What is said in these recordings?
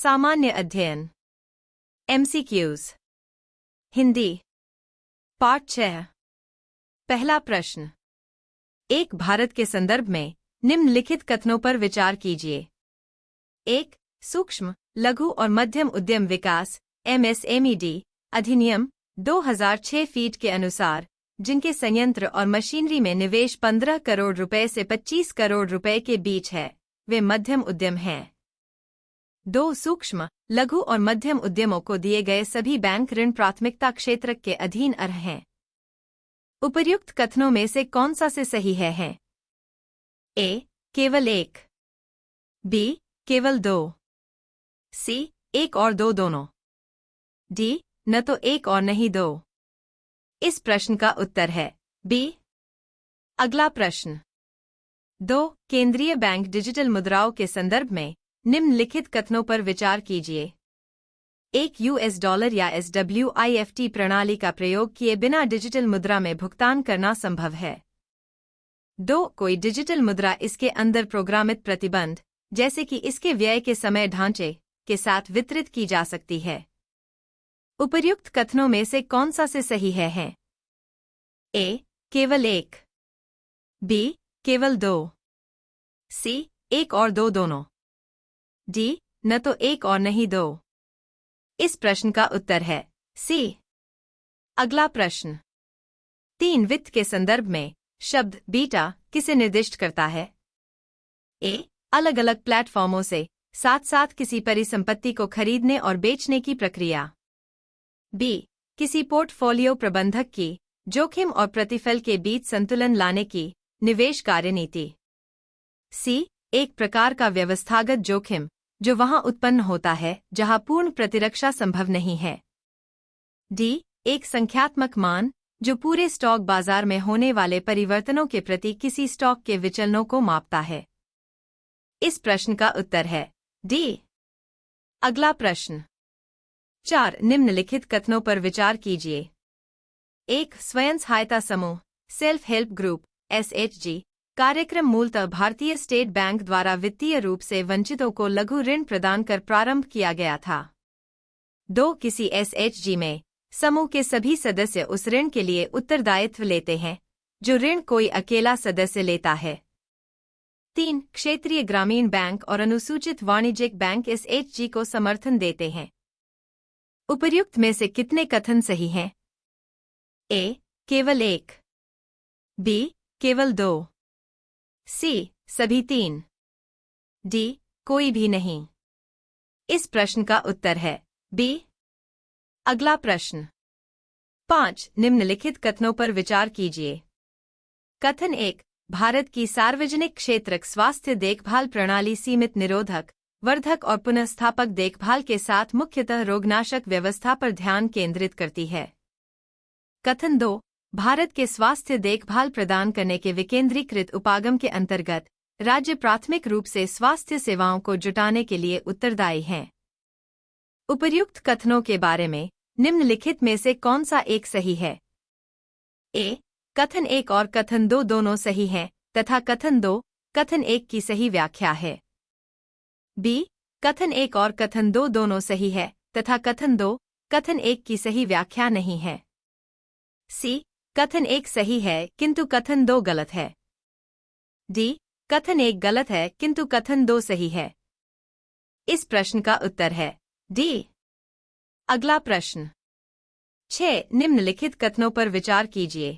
सामान्य अध्ययन MCQs हिंदी पाठ 6 पहला प्रश्न। एक भारत के संदर्भ में निम्नलिखित कथनों पर विचार कीजिए। 1. सूक्ष्म, लघु और मध्यम उद्यम विकास MSMED अधिनियम 2006 फीट के अनुसार जिनके संयंत्र और मशीनरी में निवेश 15 करोड़ रुपए से 25 करोड़ रुपए के बीच है, वे मध्यम उद्यम हैं। 2. सूक्ष्म, लघु और मध्यम उद्यमों को दिए गए सभी बैंक ऋण प्राथमिकता क्षेत्र के अधीन अर्ह हैं। उपर्युक्त कथनों में से कौन सा से सही है? A. केवल एक, B. केवल दो, C. एक और दो दोनों, D. न तो एक और नहीं दो। इस प्रश्न का उत्तर है B। अगला प्रश्न। 2. केंद्रीय बैंक डिजिटल मुद्राओं के संदर्भ में निम्नलिखित कथनों पर विचार कीजिए। 1. US डॉलर या SWIFT प्रणाली का प्रयोग किए बिना डिजिटल मुद्रा में भुगतान करना संभव है। 2. कोई डिजिटल मुद्रा इसके अंदर प्रोग्रामित प्रतिबंध, जैसे कि इसके व्यय के समय ढांचे, के साथ वितरित की जा सकती है। उपर्युक्त कथनों में से कौन सा से सही है? A. केवल एक, B. केवल दो, C. एक और दो दोनों, D. न तो एक और नहीं दो। इस प्रश्न का उत्तर है C। अगला प्रश्न। 3. वित्त के संदर्भ में शब्द बीटा किसे निर्दिष्ट करता है? A. अलग अलग प्लेटफॉर्मों से साथ साथ किसी परिसंपत्ति को खरीदने और बेचने की प्रक्रिया। B. किसी पोर्टफोलियो प्रबंधक की जोखिम और प्रतिफल के बीच संतुलन लाने की निवेश कार्यनीति। C. एक प्रकार का व्यवस्थागत जोखिम जो वहां उत्पन्न होता है जहां पूर्ण प्रतिरक्षा संभव नहीं है। D. एक संख्यात्मक मान जो पूरे स्टॉक बाजार में होने वाले परिवर्तनों के प्रति किसी स्टॉक के विचलनों को मापता है। इस प्रश्न का उत्तर है D। अगला प्रश्न। 4. निम्नलिखित कथनों पर विचार कीजिए। 1. स्वयं सहायता समूह सेल्फ हेल्प ग्रुप SHG कार्यक्रम मूलतः भारतीय स्टेट बैंक द्वारा वित्तीय रूप से वंचितों को लघु ऋण प्रदान कर प्रारंभ किया गया था। 2. किसी SHG में समूह के सभी सदस्य उस ऋण के लिए उत्तरदायित्व लेते हैं जो ऋण कोई अकेला सदस्य लेता है। 3. क्षेत्रीय ग्रामीण बैंक और अनुसूचित वाणिज्यिक बैंक SHG को समर्थन देते हैं। उपर्युक्त में से कितने कथन सही हैं? A. केवल एक, B. केवल दो, C. सभी तीन, D. कोई भी नहीं। इस प्रश्न का उत्तर है B। अगला प्रश्न। 5. निम्नलिखित कथनों पर विचार कीजिए। कथन 1. भारत की सार्वजनिक क्षेत्रक स्वास्थ्य देखभाल प्रणाली सीमित निरोधक, वर्धक और पुनर्स्थापक देखभाल के साथ मुख्यतः रोगनाशक व्यवस्था पर ध्यान केंद्रित करती है। कथन 2. भारत के स्वास्थ्य देखभाल प्रदान करने के विकेंद्रीकृत उपागम के अंतर्गत राज्य प्राथमिक रूप से स्वास्थ्य सेवाओं को जुटाने के लिए उत्तरदायी हैं। उपर्युक्त कथनों के बारे में निम्नलिखित में से कौन सा एक सही है? A. कथन 1 और कथन 2 दोनों सही हैं तथा कथन 2 कथन 1 की सही व्याख्या है। B. कथन 1 और कथन 2 दोनों सही है तथा कथन 2 कथन 1 की सही व्याख्या नहीं है। C. कथन 1 सही है किंतु कथन 2 गलत है। D. कथन 1 गलत है किंतु कथन 2 सही है। इस प्रश्न का उत्तर है D। अगला प्रश्न। 6. निम्नलिखित कथनों पर विचार कीजिए।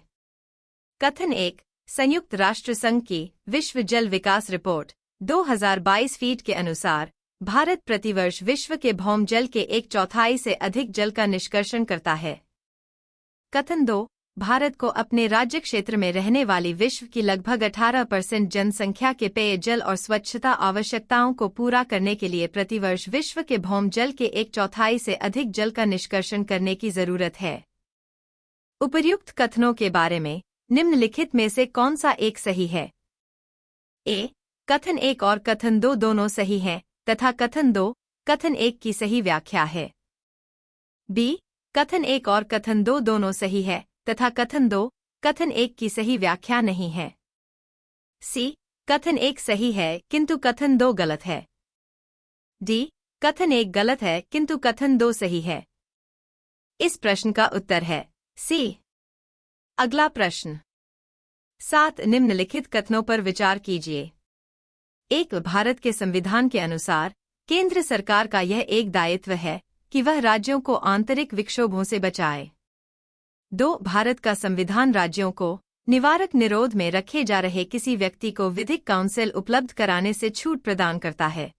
कथन 1. संयुक्त राष्ट्र संघ की विश्व जल विकास रिपोर्ट 2022 फीट के अनुसार भारत प्रतिवर्ष विश्व के भौम जल के 1/4 से अधिक जल का निष्कर्षण करता है। कथन 2. भारत को अपने राज्य क्षेत्र में रहने वाली विश्व की लगभग 18% जनसंख्या के पेयजल और स्वच्छता आवश्यकताओं को पूरा करने के लिए प्रतिवर्ष विश्व के भौम जल के 1/4 से अधिक जल का निष्कर्षण करने की जरूरत है। उपर्युक्त कथनों के बारे में निम्नलिखित में से कौन सा एक सही है? A. कथन 1 और कथन 2 दोनों सही हैं तथा कथन 2 कथन 1 की सही व्याख्या है। B. कथन 1 और कथन 2 दोनों सही है तथा कथन 2 कथन 1 की सही व्याख्या नहीं है। C. कथन 1 सही है किंतु कथन 2 गलत है। D. कथन 1 गलत है किंतु कथन 2 सही है। इस प्रश्न का उत्तर है सी। अगला प्रश्न 7 निम्नलिखित कथनों पर विचार कीजिए। 1 भारत के संविधान के अनुसार केंद्र सरकार का यह एक दायित्व है कि वह राज्यों को आंतरिक विक्षोभों से बचाए। 2 भारत का संविधान राज्यों को निवारक निरोध में रखे जा रहे किसी व्यक्ति को विधिक काउंसिल उपलब्ध कराने से छूट प्रदान करता है।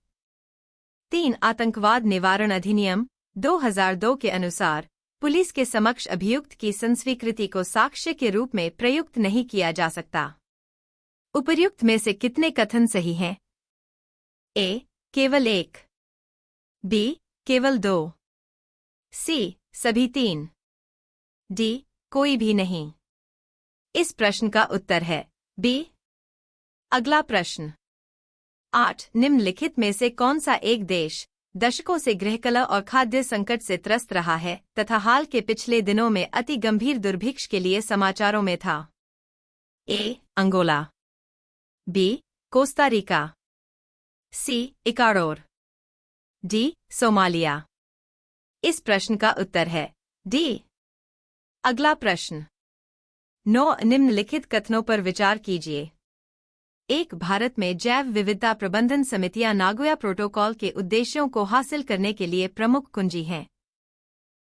3 आतंकवाद निवारण अधिनियम 2002 के अनुसार पुलिस के समक्ष अभियुक्त की संस्वीकृति को साक्ष्य के रूप में प्रयुक्त नहीं किया जा सकता। उपर्युक्त में से कितने कथन सही हैं? ए केवल 1, बी केवल 2, सी सभी 3, डी कोई भी नहीं। इस प्रश्न का उत्तर है बी। अगला प्रश्न 8 निम्नलिखित में से कौन सा एक देश दशकों से गृहकलह और खाद्य संकट से त्रस्त रहा है तथा हाल के पिछले दिनों में अति गंभीर दुर्भिक्ष के लिए समाचारों में था? ए अंगोला, बी कोस्टा रिका, सी इक्वाडोर, डी सोमालिया। इस प्रश्न का उत्तर है डी। अगला प्रश्न 9 निम्नलिखित कथनों पर विचार कीजिए। 1 भारत में जैव विविधता प्रबंधन समितियां नागोया प्रोटोकॉल के उद्देश्यों को हासिल करने के लिए प्रमुख कुंजी हैं।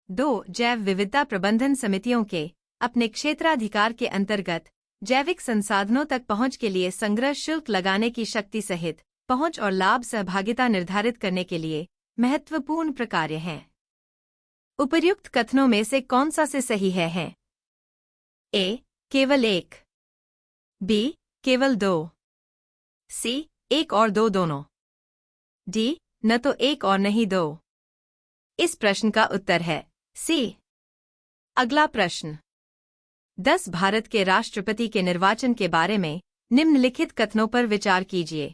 2 जैव विविधता प्रबंधन समितियों के अपने क्षेत्राधिकार के अंतर्गत जैविक संसाधनों तक पहुंच के लिए संग्रह शुल्क लगाने की शक्ति सहित पहुंच और लाभ सहभागिता निर्धारित करने के लिए महत्वपूर्ण प्रकार्य हैं। उपर्युक्त कथनों में से कौन सा से सही है? ए केवल 1, बी केवल 2, सी 1 और 2 दोनों, डी न तो 1 और नहीं 2। इस प्रश्न का उत्तर है सी। अगला प्रश्न 10 भारत के राष्ट्रपति के निर्वाचन के बारे में निम्नलिखित कथनों पर विचार कीजिए।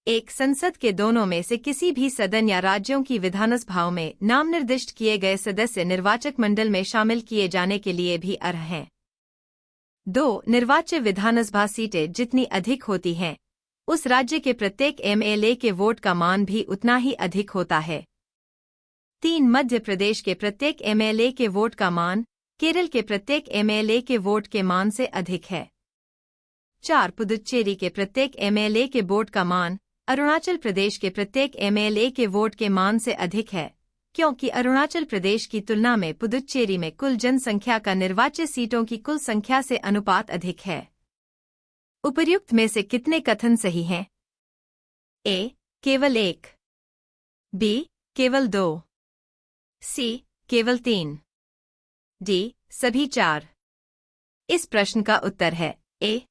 1 संसद के दोनों में से किसी भी सदन या राज्यों की विधानसभाओं में नाम निर्दिष्ट किए गए सदस्य निर्वाचक मंडल में शामिल किए जाने के लिए भी अर्ह हैं। 2 निर्वाच्य विधानसभा सीटें जितनी अधिक होती हैं उस राज्य के प्रत्येक एमएलए के वोट का मान भी उतना ही अधिक होता है। 3 मध्य प्रदेश के प्रत्येक एमएलए के वोट का मान केरल के प्रत्येक एमएलए के वोट के मान से अधिक है। 4 पुदुच्चेरी के प्रत्येक एमएलए के वोट का मान अरुणाचल प्रदेश के प्रत्येक एमएलए के वोट के मान से अधिक है, क्योंकि अरुणाचल प्रदेश की तुलना में पुदुच्चेरी में कुल जनसंख्या का निर्वाच्य सीटों की कुल संख्या से अनुपात अधिक है। उपर्युक्त में से कितने कथन सही हैं? ए केवल 1, बी केवल 2, सी केवल 3, डी सभी 4। इस प्रश्न का उत्तर है ए।